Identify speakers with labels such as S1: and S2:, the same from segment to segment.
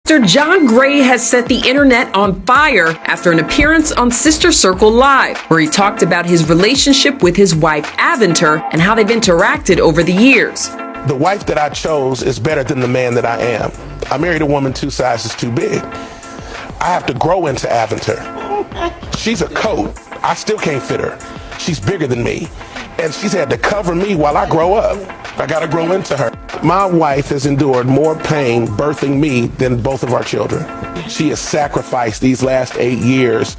S1: Mr. John Gray has set the internet on fire after an appearance on Sister Circle Live, where he talked about his relationship with his wife, Aventer, and how they've interacted over the years.
S2: The wife that I chose is better than the man that I am. I married a woman 2 sizes too big. I have to grow into Aventer. She's a coat. I still can't fit her. She's bigger than me. And she's had to cover me while I grow up. I gotta grow into her. My wife has endured more pain birthing me than both of our children. She has sacrificed these last 8 years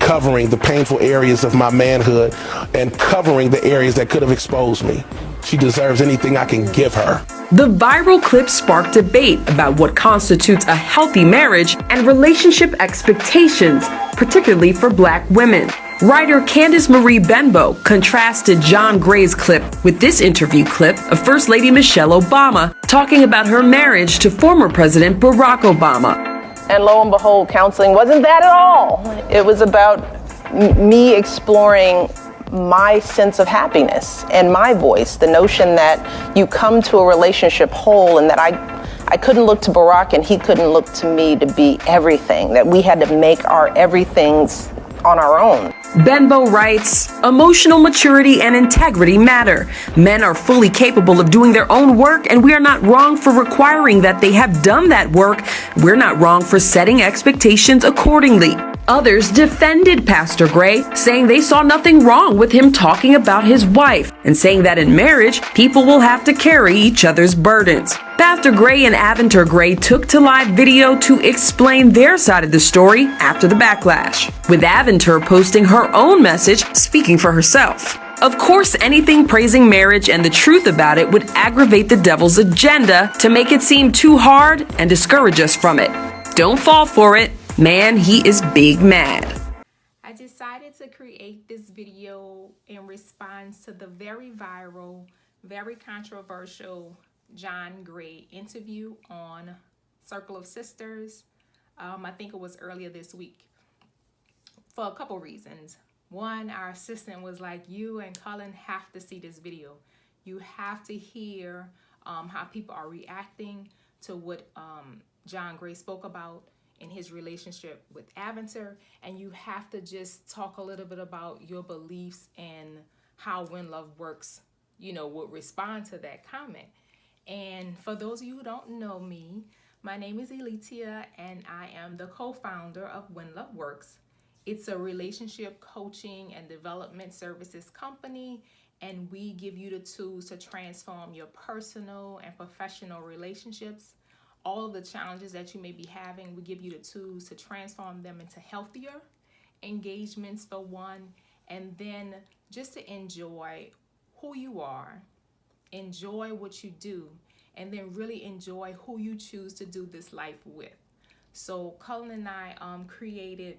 S2: covering the painful areas of my manhood and covering the areas that could have exposed me. She deserves anything I can give her.
S1: The viral clip sparked debate about what constitutes a healthy marriage and relationship expectations, particularly for Black women. Writer Candace Marie Benbow contrasted John Gray's clip with this interview clip of First Lady Michelle Obama talking about her marriage to former President Barack Obama.
S3: And lo and behold, counseling wasn't that at all. It was about me exploring my sense of happiness and my voice, the notion that you come to a relationship whole and that I couldn't look to Barack and he couldn't look to me to be everything, that we had to make our everythings on our own.
S1: Benbow writes, emotional maturity and integrity matter. Men are fully capable of doing their own work, and we are not wrong for requiring that they have done that work. We're not wrong for setting expectations accordingly. Others defended Pastor Gray, saying they saw nothing wrong with him talking about his wife and saying that in marriage, people will have to carry each other's burdens. Pastor Gray and Aventer Gray took to live video to explain their side of the story after the backlash, with Aventer posting her own message speaking for herself. Of course, anything praising marriage and the truth about it would aggravate the devil's agenda to make it seem too hard and discourage us from it. Don't fall for it. Man, he is big mad.
S4: I decided to create this video in response to the very viral, very controversial John Gray interview on Circle of Sisters. I think it was earlier this week, for a couple reasons. One, our assistant was like, you and Cullen have to see this video. You have to hear how people are reacting to what John Gray spoke about in his relationship with Aventer, and you have to just talk a little bit about your beliefs and how WhenLoveWorks, would respond to that comment. And for those of you who don't know me, my name is Elitia, and I am the co-founder of WhenLoveWorks. It's a relationship coaching and development services company, and we give you the tools to transform your personal and professional relationships. All of the challenges that you may be having, we give you the tools to transform them into healthier engagements for one, and then just to enjoy who you are, enjoy what you do, and then really enjoy who you choose to do this life with. So Cullen and I created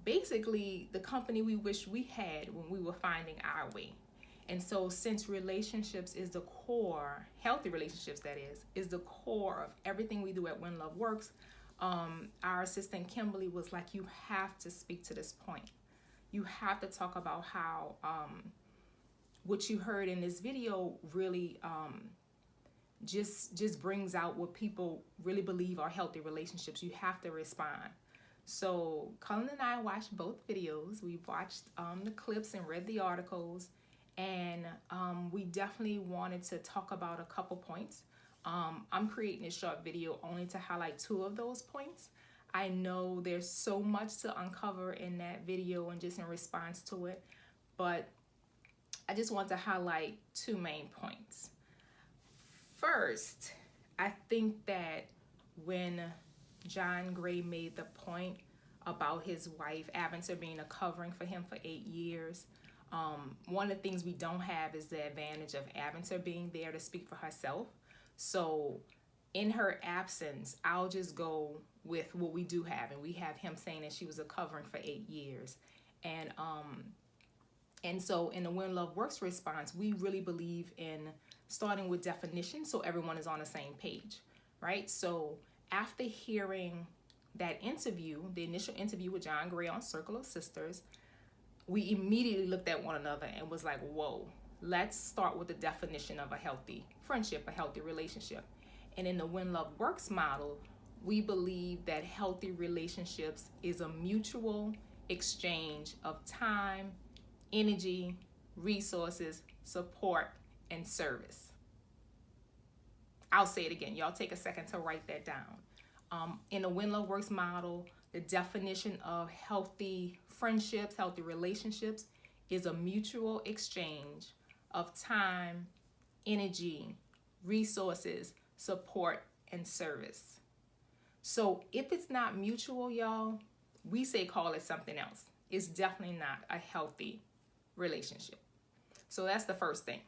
S4: basically the company we wish we had when we were finding our way. And so since relationships is the core, healthy relationships that is the core of everything we do at WhenLoveWorks, our assistant Kimberly was like, you have to speak to this point. You have to talk about how what you heard in this video really just brings out what people really believe are healthy relationships. You have to respond. So Cullen and I watched both videos. We watched the clips and read the articles. And we definitely wanted to talk about a couple points. I'm creating a short video only to highlight 2 of those points. I know there's so much to uncover in that video and just in response to it, but I just want to highlight 2 main points. First, I think that when John Gray made the point about his wife, Aventer, being a covering for him for 8 years, one of the things we don't have is the advantage of Aventer being there to speak for herself. So in her absence, I'll just go with what we do have. And we have him saying that she was a covering for 8 years. And so in the WhenLoveWorks response, we really believe in starting with definitions so everyone is on the same page, right? So after hearing that interview, the initial interview with John Gray on Circle of Sisters, we immediately looked at one another and was like, whoa, let's start with the definition of a healthy friendship, a healthy relationship. And in the WhenLoveWorks model, we believe that healthy relationships is a mutual exchange of time, energy, resources, support, and service. I'll say it again. Y'all take a second to write that down. In the WhenLoveWorks model, the definition of healthy friendships, healthy relationships, is a mutual exchange of time, energy, resources, support, and service. So if it's not mutual, y'all, we say call it something else. It's definitely not a healthy relationship. So that's the first thing.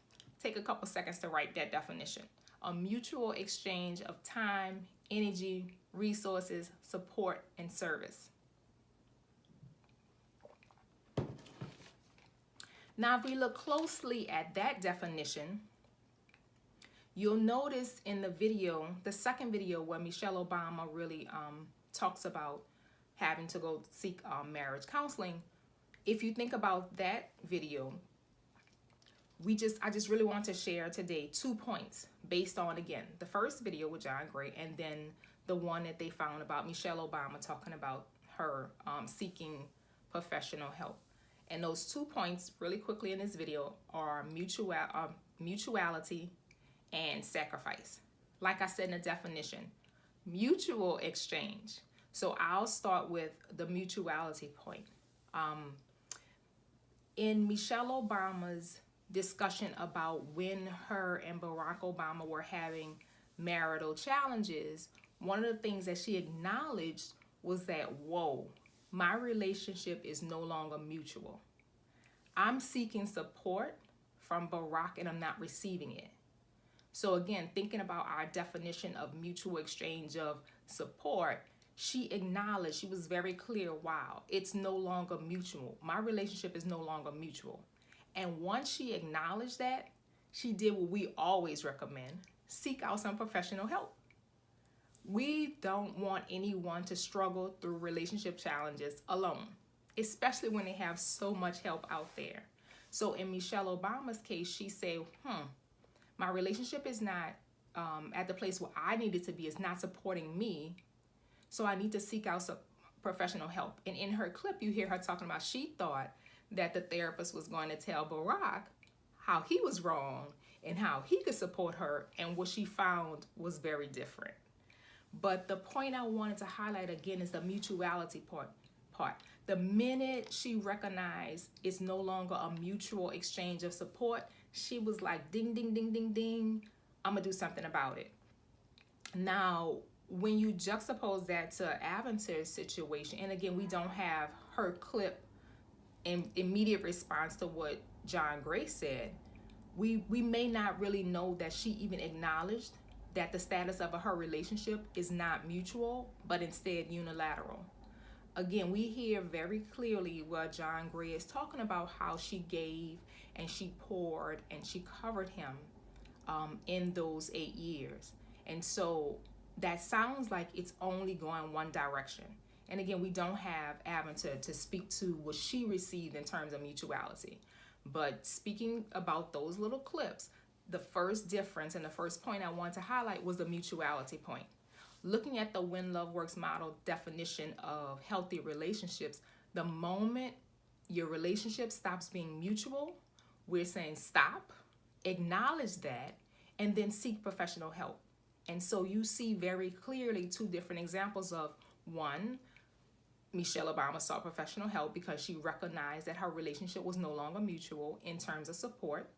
S4: Take a couple seconds to write that definition. A mutual exchange of time, energy, resources, support, and service. Now, if we look closely at that definition, you'll notice in the video, the second video where Michelle Obama really talks about having to go seek marriage counseling. If you think about that video, I just really want to share today 2 points based on, again, the first video with John Gray and then the one that they found about Michelle Obama talking about her seeking professional help. And those 2 points really quickly in this video are mutuality and sacrifice. Like I said in the definition, mutual exchange. So I'll start with the mutuality point. In Michelle Obama's discussion about when her and Barack Obama were having marital challenges, one of the things that she acknowledged was that, whoa, my relationship is no longer mutual. I'm seeking support from Barack and I'm not receiving it. So again, thinking about our definition of mutual exchange of support, she acknowledged, she was very clear, wow, it's no longer mutual. My relationship is no longer mutual. And once she acknowledged that, she did what we always recommend: seek out some professional help. We don't want anyone to struggle through relationship challenges alone, especially when they have so much help out there. So in Michelle Obama's case, she said, my relationship is not at the place where I need it to be. It's not supporting me. So I need to seek out some professional help. And in her clip, you hear her talking about she thought that the therapist was going to tell Barack how he was wrong and how he could support her. And what she found was very different. But the point I wanted to highlight again is the mutuality part. The minute she recognized it's no longer a mutual exchange of support, she was like, ding, ding, ding, ding, ding, I'm gonna do something about it. Now, when you juxtapose that to Aventer's situation, and again, we don't have her clip in immediate response to what John Gray said, we may not really know that she even acknowledged that the status of her relationship is not mutual, but instead unilateral. Again, we hear very clearly where John Gray is talking about how she gave and she poured and she covered him in those 8 years. And so that sounds like it's only going one direction. And again, we don't have Aventer to speak to what she received in terms of mutuality. But speaking about those little clips, the first difference and the first point I want to highlight was the mutuality point. Looking at the WhenLoveWorks model definition of healthy relationships, the moment your relationship stops being mutual, we're saying stop, acknowledge that, and then seek professional help. And so you see very clearly 2 different examples of, one, Michelle Obama sought professional help because she recognized that her relationship was no longer mutual in terms of support.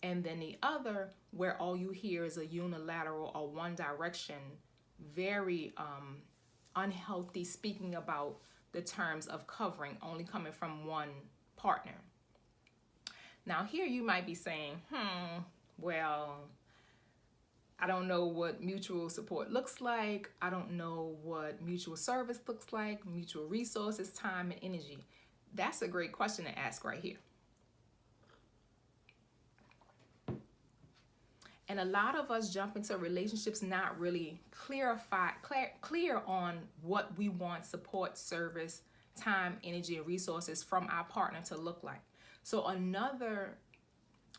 S4: And then the other, where all you hear is a unilateral or one direction, very unhealthy speaking about the terms of covering only coming from one partner. Now here you might be saying, well, I don't know what mutual support looks like. I don't know what mutual service looks like, mutual resources, time, and energy. That's a great question to ask right here. And a lot of us jump into relationships not really clear on what we want support, service, time, energy, and resources from our partner to look like. So another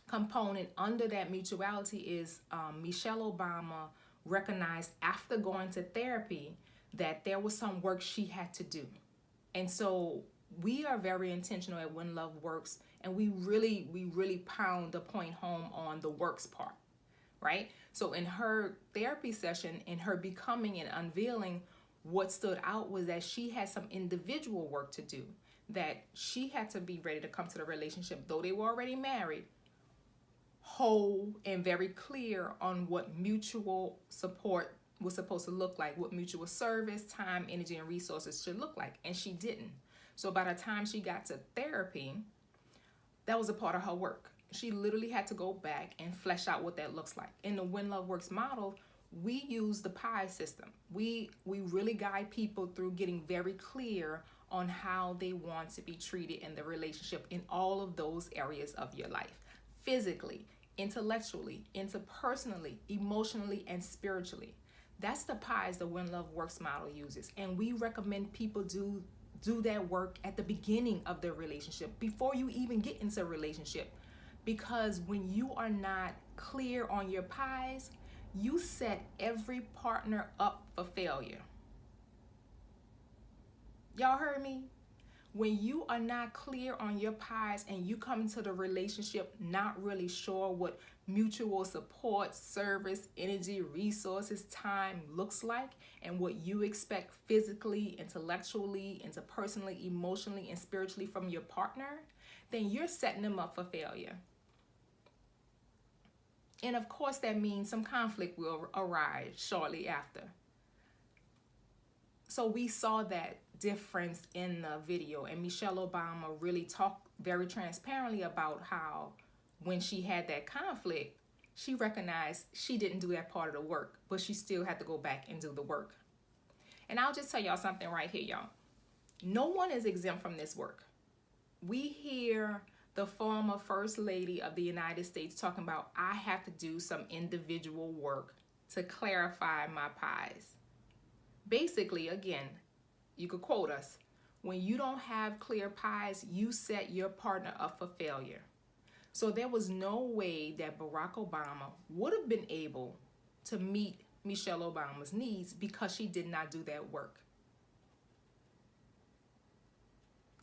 S4: component under that mutuality is Michelle Obama recognized after going to therapy that there was some work she had to do. And so we are very intentional at When Love Works, and we really pound the point home on the works part, right? So in her therapy session, in her becoming and unveiling, what stood out was that she had some individual work to do, that she had to be ready to come to the relationship, though they were already married, whole and very clear on what mutual support was supposed to look like, what mutual service, time, energy, and resources should look like. And she didn't. So by the time she got to therapy, that was a part of her work. She literally had to go back and flesh out what that looks like. In the When Love Works model, we use the PIE system. We really guide people through getting very clear on how they want to be treated in the relationship in all of those areas of your life. Physically, intellectually, interpersonally, emotionally, and spiritually. That's the PIEs the When Love Works model uses. And we recommend people do that work at the beginning of their relationship, before you even get into a relationship. Because when you are not clear on your PIEs, you set every partner up for failure. Y'all heard me? When you are not clear on your PIEs and you come into the relationship not really sure what mutual support, service, energy, resources, time looks like, and what you expect physically, intellectually, interpersonally, emotionally, and spiritually from your partner, then you're setting them up for failure. And of course, that means some conflict will arise shortly after. So we saw that difference in the video, and Michelle Obama really talked very transparently about how when she had that conflict, she recognized she didn't do that part of the work, but she still had to go back and do the work. And I'll just tell y'all something right here, y'all. No one is exempt from this work. We hear the former First Lady of the United States talking about, I have to do some individual work to clarify my PIEs. Basically, again, you could quote us, when you don't have clear PIEs, you set your partner up for failure. So there was no way that Barack Obama would have been able to meet Michelle Obama's needs because she did not do that work.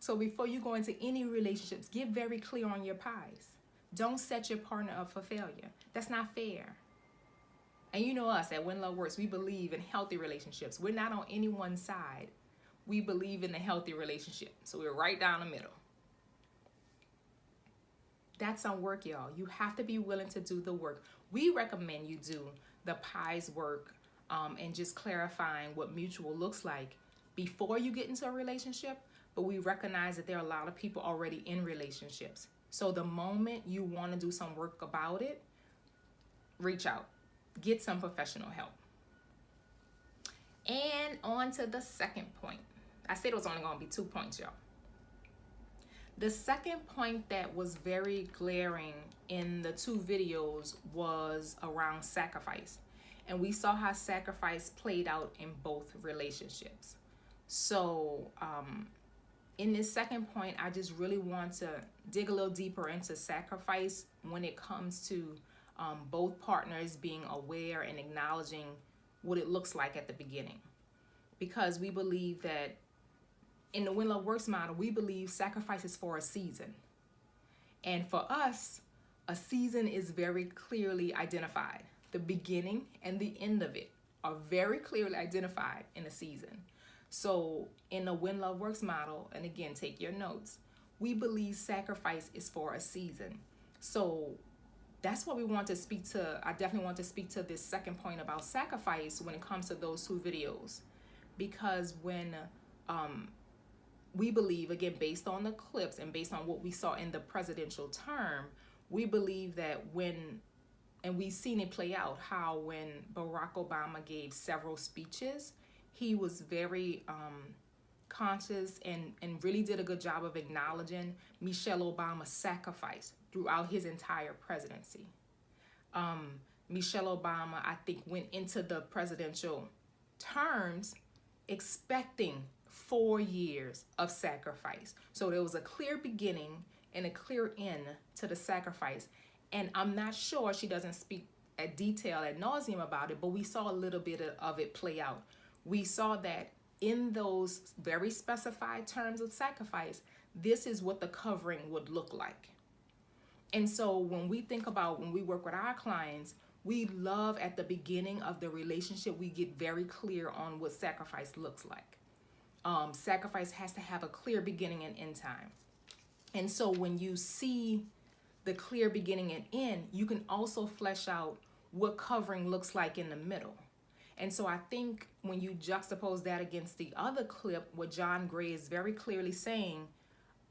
S4: So before you go into any relationships, get very clear on your PIEs. Don't set your partner up for failure. That's not fair. And you know us at When Love Works, we believe in healthy relationships. We're not on any one side. We believe in a healthy relationship. So we're right down the middle. That's some work, y'all. You have to be willing to do the work. We recommend you do the PIEs work and just clarifying what mutual looks like before you get into a relationship. But we recognize that there are a lot of people already in relationships. So the moment you want to do some work about it, reach out. Get some professional help. And on to the second point. I said it was only going to be 2 points, y'all. The second point that was very glaring in the 2 videos was around sacrifice. And we saw how sacrifice played out in both relationships. So in this second point, I just really want to dig a little deeper into sacrifice when it comes to both partners being aware and acknowledging what it looks like at the beginning. Because we believe that in the When Love Works model, we believe sacrifice is for a season. And for us, a season is very clearly identified. The beginning and the end of it are very clearly identified in a season. So in the When Love Works model, and again, take your notes, we believe sacrifice is for a season. So that's what we want to speak to. I definitely want to speak to this second point about sacrifice when it comes to those 2 videos. Because when we believe, again, based on the clips and based on what we saw in the presidential term, we believe that and we've seen it play out, how when Barack Obama gave several speeches, he was very conscious and really did a good job of acknowledging Michelle Obama's sacrifice throughout his entire presidency. Michelle Obama, I think, went into the presidential terms expecting 4 years of sacrifice. So there was a clear beginning and a clear end to the sacrifice. And I'm not sure, she doesn't speak at detail ad nauseum about it, but we saw a little bit of it play out. We saw that in those very specified terms of sacrifice, this is what the covering would look like. And so when we think about, when we work with our clients, we love at the beginning of the relationship, we get very clear on what sacrifice looks like. Sacrifice has to have a clear beginning and end time. And so when you see the clear beginning and end, you can also flesh out what covering looks like in the middle. And so I think when you juxtapose that against the other clip, what John Gray is very clearly saying,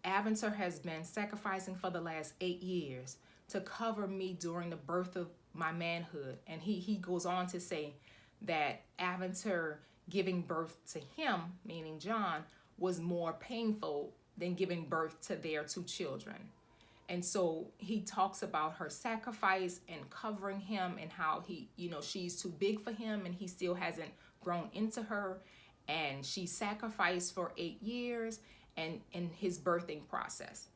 S4: Aventer has been sacrificing for the last 8 years to cover me during the birth of my manhood. And he goes on to say that Aventer giving birth to him, meaning John, was more painful than giving birth to their 2 children. And so he talks about her sacrifice and covering him, and how he, she's too big for him and he still hasn't grown into her. And she sacrificed for 8 years and in his birthing process.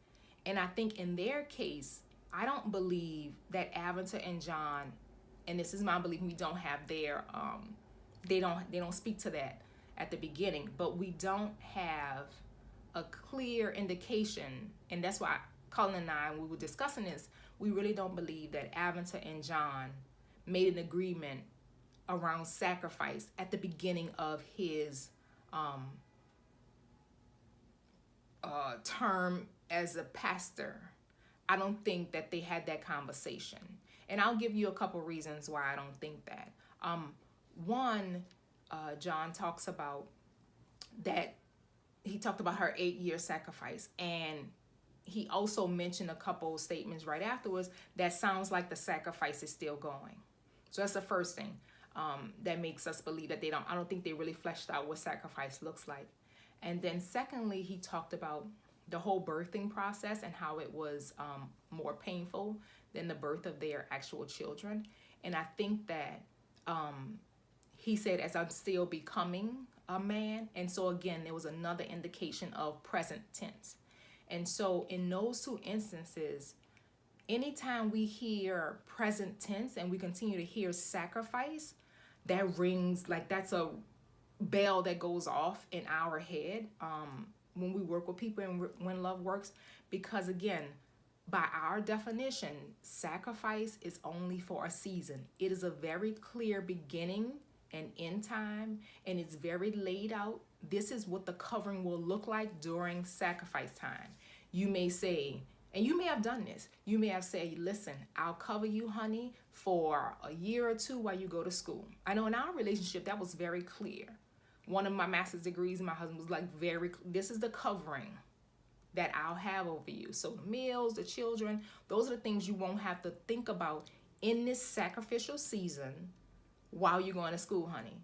S4: And I think in their case, I don't believe that Aventer and John, and this is my belief, we don't have their, they don't speak to that at the beginning, but we don't have a clear indication. And that's why Colin and I, when we were discussing this, we really don't believe that Aventer and John made an agreement around sacrifice at the beginning of his term as a pastor. I don't think that they had that conversation. And I'll give you a couple reasons why I don't think that. One, John talks about that he talked about her 8-year sacrifice, and he also mentioned a couple statements right afterwards that sounds like the sacrifice is still going. So that's the first thing that makes us believe that I don't think they really fleshed out what sacrifice looks like. And then secondly, he talked about the whole birthing process and how it was more painful than the birth of their actual children. And I think that he said, as I'm still becoming a man. And so again, there was another indication of present tense. And so in those 2 instances, anytime we hear present tense and we continue to hear sacrifice, that rings like that's a bell that goes off in our head when we work with people and when love works. Because again, by our definition, sacrifice is only for a season. It is a very clear beginning and end time, and it's very laid out. This is what the covering will look like during sacrifice time. You may say, and you may have done this, you may have said, listen, I'll cover you, honey, for a year or 2 while you go to school. I know in our relationship, that was very clear. One of my master's degrees, my husband was like, this is the covering that I'll have over you. So the meals, the children, those are the things you won't have to think about in this sacrificial season while you're going to school, honey.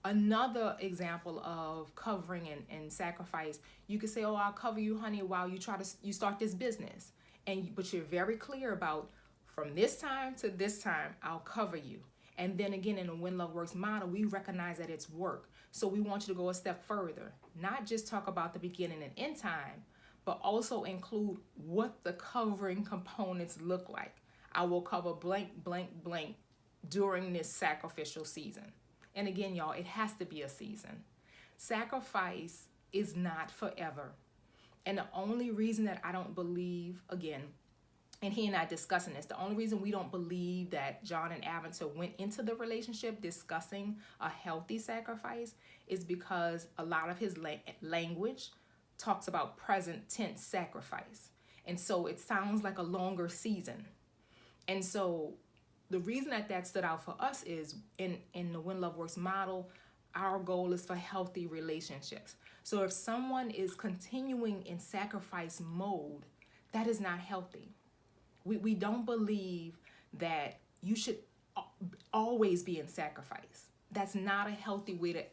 S4: Another example of covering and sacrifice, you could say, oh, I'll cover you, honey, while you start this business. But you're very clear about, from this time to this time, I'll cover you. And then again, in the When Love Works model, we recognize that it's work. So we want you to go a step further, not just talk about the beginning and end time, but also include what the covering components look like. I will cover blank, blank, blank during this sacrificial season. And again, y'all, it has to be a season. Sacrifice is not forever. And the only reason that I don't believe, again, and he and I discussing this, the only reason we don't believe that John and Aventer went into the relationship discussing a healthy sacrifice is because a lot of his language talks about present tense sacrifice. And so it sounds like a longer season. And so the reason that stood out for us is in the When Love Works model, our goal is for healthy relationships. So if someone is continuing in sacrifice mode, that is not healthy. We don't believe that you should always be in sacrifice. That's not a healthy way to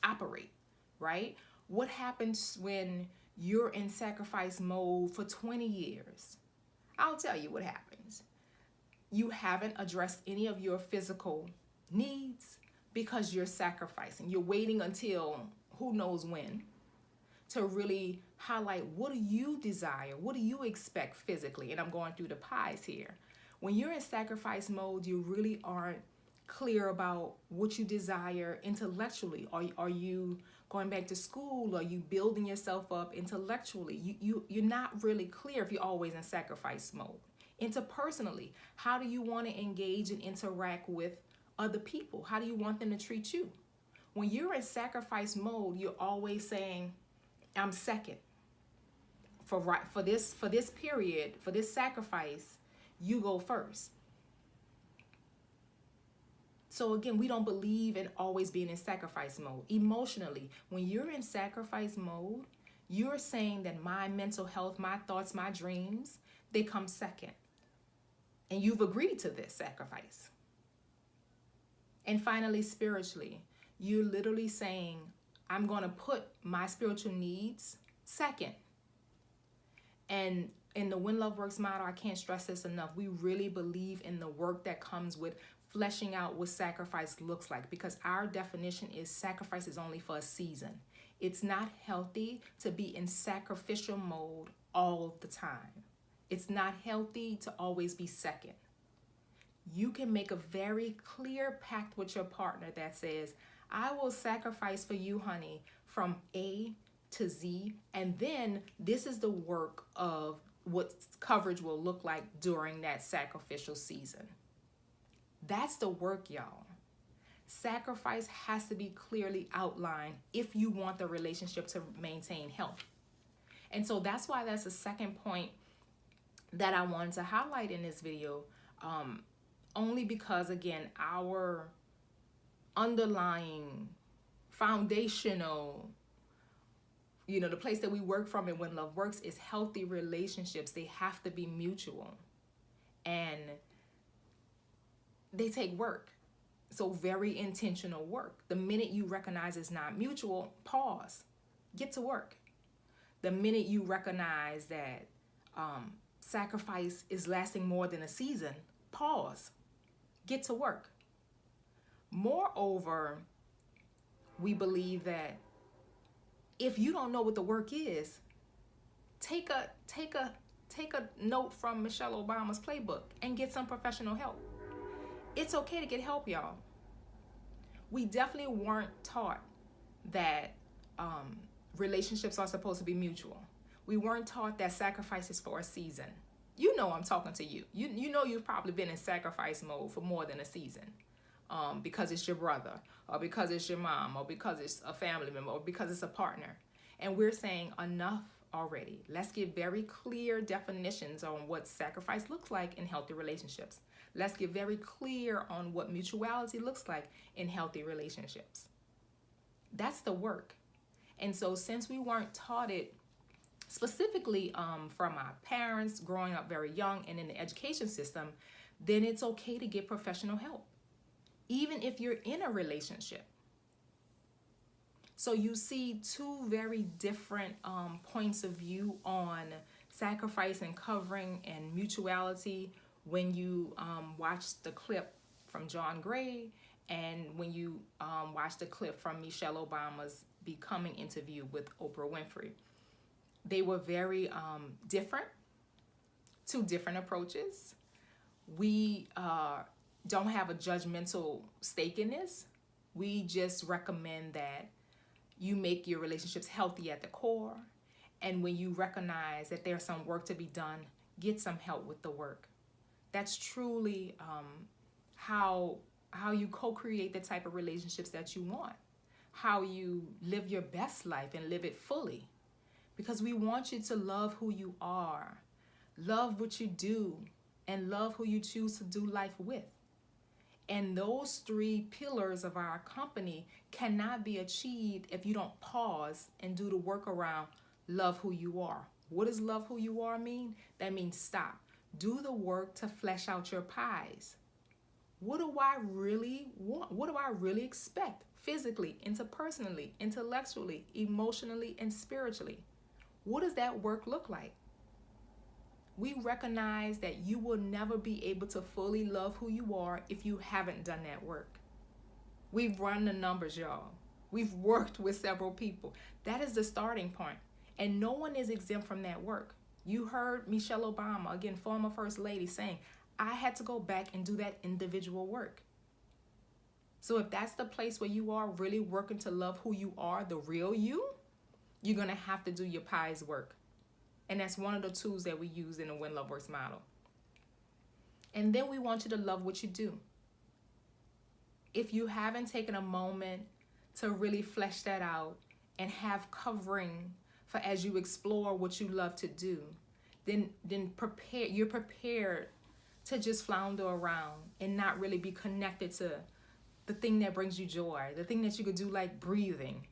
S4: operate, right? What happens when you're in sacrifice mode for 20 years? I'll tell you what happens. You haven't addressed any of your physical needs because you're sacrificing. You're waiting until who knows when to really highlight, what do you desire? What do you expect physically? And I'm going through the pies here. When you're in sacrifice mode, you really aren't clear about what you desire intellectually. Are you going back to school? Are you building yourself up intellectually? You're not really clear if you're always in sacrifice mode. Interpersonally, how do you want to engage and interact with other people? How do you want them to treat you? When you're in sacrifice mode, you're always saying, I'm second. For this period, for this sacrifice, you go first. So again, we don't believe in always being in sacrifice mode. Emotionally, when you're in sacrifice mode, you're saying that my mental health, my thoughts, my dreams, they come second. And you've agreed to this sacrifice. And finally, spiritually, you're literally saying, I'm going to put my spiritual needs second. And in the When Love Works model, I can't stress this enough. We really believe in the work that comes with fleshing out what sacrifice looks like, because our definition is sacrifice is only for a season. It's not healthy to be in sacrificial mode all the time. It's not healthy to always be second. You can make a very clear pact with your partner that says, I will sacrifice for you, honey, from A to Z, and then this is the work of what coverage will look like during that sacrificial season. That's the work, y'all. Sacrifice has to be clearly outlined if you want the relationship to maintain health. And so that's why that's the second point that I wanted to highlight in this video, only because, again, our underlying foundational, the place that we work from and When Love Works is healthy relationships. They have to be mutual, and they take work. So very intentional work. The minute you recognize it's not mutual, pause, get to work. The minute you recognize that sacrifice is lasting more than a season, pause, get to work. Moreover, we believe that if you don't know what the work is, take a note from Michelle Obama's playbook and get some professional help. It's okay to get help, y'all. We definitely weren't taught that relationships are supposed to be mutual. We weren't taught that sacrifice is for a season. You know I'm talking to you. You know you've probably been in sacrifice mode for more than a season. Because it's your brother, or because it's your mom, or because it's a family member, or because it's a partner. And we're saying enough already. Let's give very clear definitions on what sacrifice looks like in healthy relationships. Let's get very clear on what mutuality looks like in healthy relationships. That's the work. And so since we weren't taught it specifically from our parents growing up very young and in the education system, then it's okay to get professional help, even if you're in a relationship. So you see two very different points of view on sacrifice and covering and mutuality when you watch the clip from John Gray and when you watch the clip from Michelle Obama's Becoming interview with Oprah Winfrey. They were very different, two different approaches. We don't have a judgmental stake in this. We just recommend that you make your relationships healthy at the core. And when you recognize that there's some work to be done, get some help with the work. That's truly how you co-create the type of relationships that you want, how you live your best life and live it fully. Because we want you to love who you are, love what you do, and love who you choose to do life with. And those three pillars of our company cannot be achieved if you don't pause and do the work around love who you are. What does love who you are mean? That means stop. Do the work to flesh out your pies. What do I really want? What do I really expect? Physically, interpersonally, intellectually, emotionally, and spiritually. What does that work look like? We recognize that you will never be able to fully love who you are if you haven't done that work. We've run the numbers, y'all. We've worked with several people. That is the starting point. And no one is exempt from that work. You heard Michelle Obama, again, former First Lady, saying, I had to go back and do that individual work. So if that's the place where you are really working to love who you are, the real you, you're going to have to do your pies work. And that's one of the tools that we use in the WhenLoveWorks model. And then we want you to love what you do. If you haven't taken a moment to really flesh that out and have covering for as you explore what you love to do, then you're prepared to just flounder around and not really be connected to the thing that brings you joy, the thing that you could do like breathing,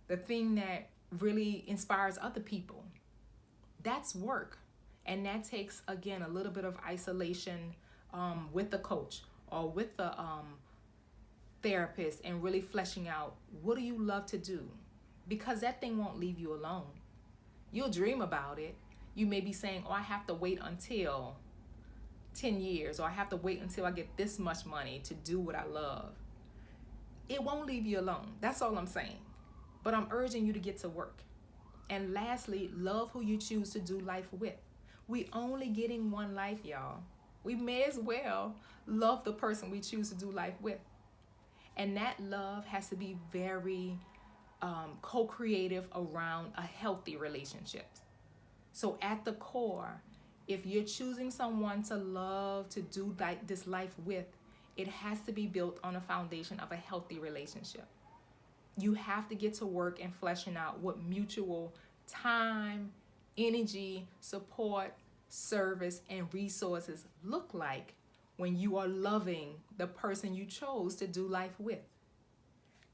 S4: the thing that really inspires other people. That's work. And that takes, again, a little bit of isolation with the coach or with the therapist and really fleshing out, what do you love to do? Because that thing won't leave you alone. You'll dream about it. You may be saying, oh, I have to wait until 10 years, or I have to wait until I get this much money to do what I love. It won't leave you alone. That's all I'm saying. But I'm urging you to get to work. And lastly, love who you choose to do life with. We only getting one life, y'all. We may as well love the person we choose to do life with. And that love has to be very co-creative around a healthy relationship. So at the core, if you're choosing someone to love, to do like this life with, it has to be built on a foundation of a healthy relationship. You have to get to work and fleshing out what mutual time, energy, support, service, and resources look like when you are loving the person you chose to do life with.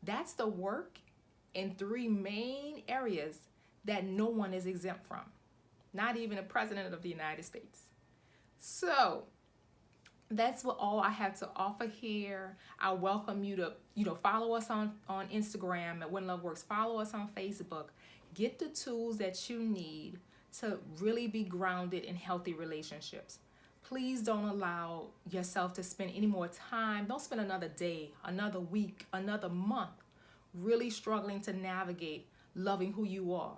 S4: That's the work in 3 main areas that no one is exempt from. Not even the President of the United States. So that's what all I have to offer here. I welcome you to follow us on Instagram at WhenLoveWorks. Follow us on Facebook. Get the tools that you need to really be grounded in healthy relationships. Please don't allow yourself to spend any more time. Don't spend another day, another week, another month really struggling to navigate loving who you are,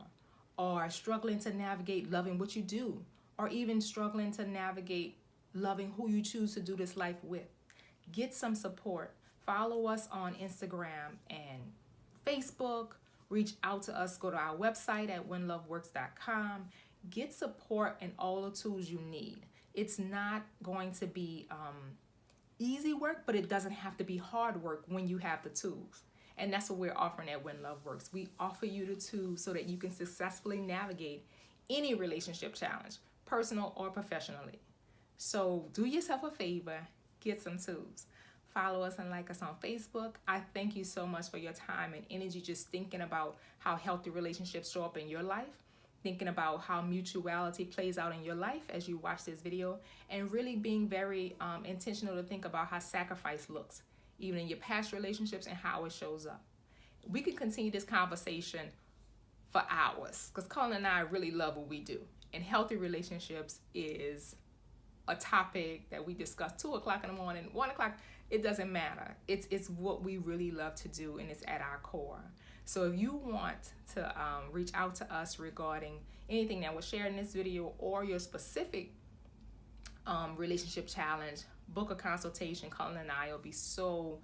S4: or struggling to navigate loving what you do, or even struggling to navigate loving who you choose to do this life with. Get some support. Follow us on Instagram and Facebook. Reach out to us. Go to our website at WhenLoveWorks.com. Get support and all the tools you need. It's not going to be easy work, but it doesn't have to be hard work when you have the tools. And that's what we're offering at WhenLoveWorks. We offer you the tools so that you can successfully navigate any relationship challenge, personal or professionally. So do yourself a favor, get some tools. Follow us and like us on Facebook. I thank you so much for your time and energy just thinking about how healthy relationships show up in your life, thinking about how mutuality plays out in your life as you watch this video, and really being very intentional to think about how sacrifice looks, even in your past relationships, and how it shows up. We could continue this conversation for hours because Colin and I really love what we do. And healthy relationships is a topic that we discuss 2 o'clock in the morning, 1 o'clock, it doesn't matter. It's what we really love to do, and it's at our core. So if you want to reach out to us regarding anything that was shared in this video or your specific relationship challenge, book a consultation. Colin and I will be so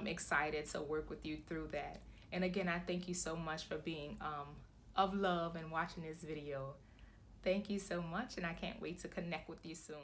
S4: excited to work with you through that. And again, I thank you so much for being of love and watching this video. Thank you so much, and I can't wait to connect with you soon.